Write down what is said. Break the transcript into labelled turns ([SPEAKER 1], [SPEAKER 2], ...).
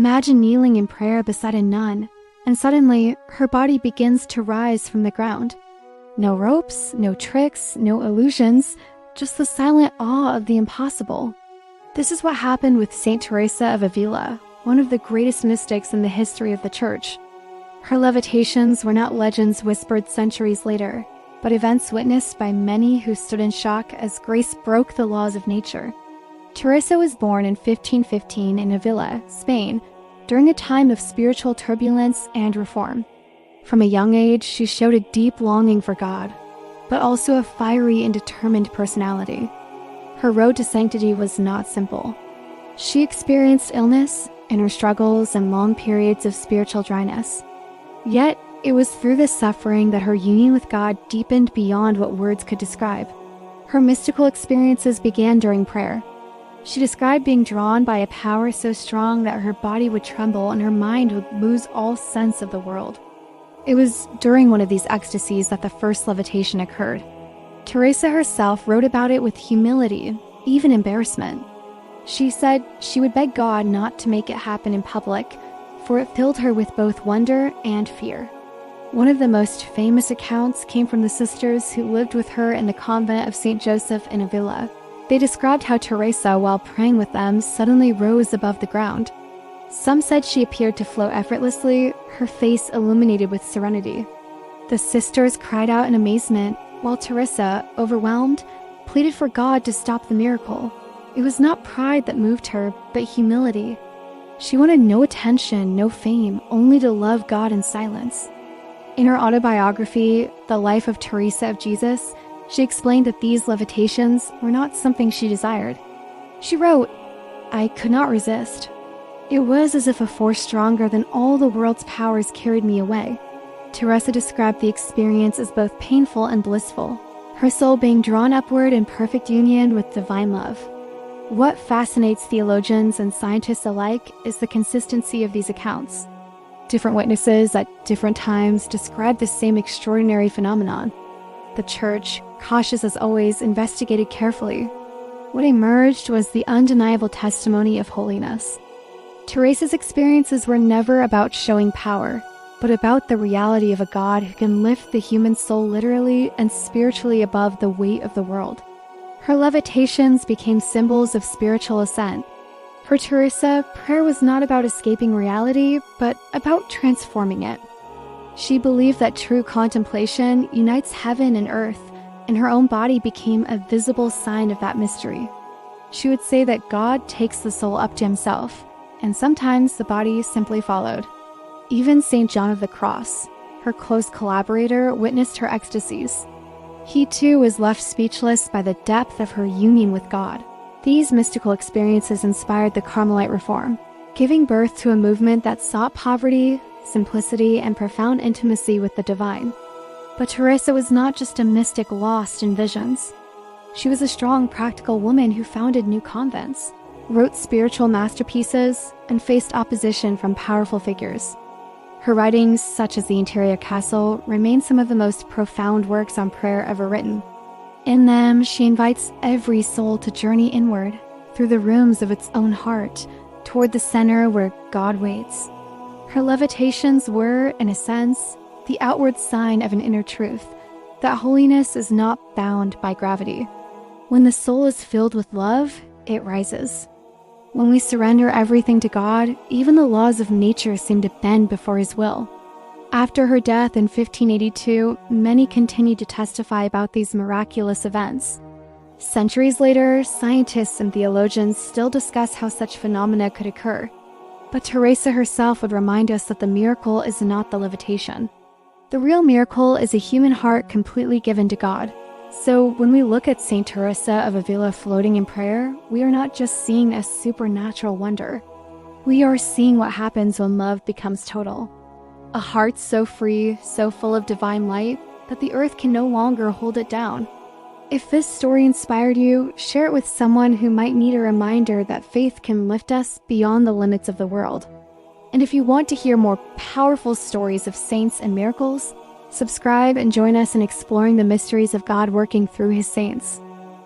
[SPEAKER 1] Imagine kneeling in prayer beside a nun, and suddenly her body begins to rise from the ground. No ropes, no tricks, no illusions, just the silent awe of the impossible. This is what happened with Saint Teresa of Ávila, one of the greatest mystics in the history of the Church. Her levitations were not legends whispered centuries later, but events witnessed by many who stood in shock as grace broke the laws of nature. Teresa was born in 1515 in Ávila, Spain, during a time of spiritual turbulence and reform. From a young age, she showed a deep longing for God, but also a fiery and determined personality. Her road to sanctity was not simple. She experienced illness, inner struggles, and long periods of spiritual dryness. Yet, it was through this suffering that her union with God deepened beyond what words could describe. Her mystical experiences began during prayer. She described being drawn by a power so strong that her body would tremble and her mind would lose all sense of the world. It was during one of these ecstasies that the first levitation occurred. Teresa herself wrote about it with humility, even embarrassment. She said she would beg God not to make it happen in public, for it filled her with both wonder and fear. One of the most famous accounts came from the sisters who lived with her in the convent of St. Joseph in Ávila. They described how Teresa, while praying with them, suddenly rose above the ground. Some said she appeared to float effortlessly, her face illuminated with serenity. The sisters cried out in amazement, while Teresa, overwhelmed, pleaded for God to stop the miracle. It was not pride that moved her, but humility. She wanted no attention, no fame, only to love God in silence. In her autobiography, The Life of Teresa of Jesus, she explained that these levitations were not something she desired. She wrote, "I could not resist. It was as if a force stronger than all the world's powers carried me away." Teresa described the experience as both painful and blissful, her soul being drawn upward in perfect union with divine love. What fascinates theologians and scientists alike is the consistency of these accounts. Different witnesses at different times describe the same extraordinary phenomenon. The Church, cautious as always, investigated carefully. What emerged was the undeniable testimony of holiness. Teresa's experiences were never about showing power, but about the reality of a God who can lift the human soul literally and spiritually above the weight of the world. Her levitations became symbols of spiritual ascent. For Teresa, prayer was not about escaping reality, but about transforming it. She believed that true contemplation unites heaven and earth, and her own body became a visible sign of that mystery. She would say that God takes the soul up to himself, and sometimes the body simply followed. Even St. John of the Cross, her close collaborator, witnessed her ecstasies. He too was left speechless by the depth of her union with God. These mystical experiences inspired the Carmelite reform, giving birth to a movement that sought poverty, simplicity, and profound intimacy with the divine. But Teresa was not just a mystic lost in visions. She was a strong, practical woman who founded new convents, wrote spiritual masterpieces, and faced opposition from powerful figures. Her writings, such as The Interior Castle, remain some of the most profound works on prayer ever written. In them, she invites every soul to journey inward, through the rooms of its own heart, toward the center where God waits. Her levitations were, in a sense, the outward sign of an inner truth, that holiness is not bound by gravity. When the soul is filled with love, it rises. When we surrender everything to God, even the laws of nature seem to bend before his will. After her death in 1582, many continued to testify about these miraculous events. Centuries later, scientists and theologians still discuss how such phenomena could occur. But Teresa herself would remind us that the miracle is not the levitation. The real miracle is a human heart completely given to God. So when we look at Saint Teresa of Ávila floating in prayer, we are not just seeing a supernatural wonder. We are seeing what happens when love becomes total. A heart so free, so full of divine light, that the earth can no longer hold it down. If this story inspired you, share it with someone who might need a reminder that faith can lift us beyond the limits of the world. And if you want to hear more powerful stories of saints and miracles, subscribe and join us in exploring the mysteries of God working through his saints.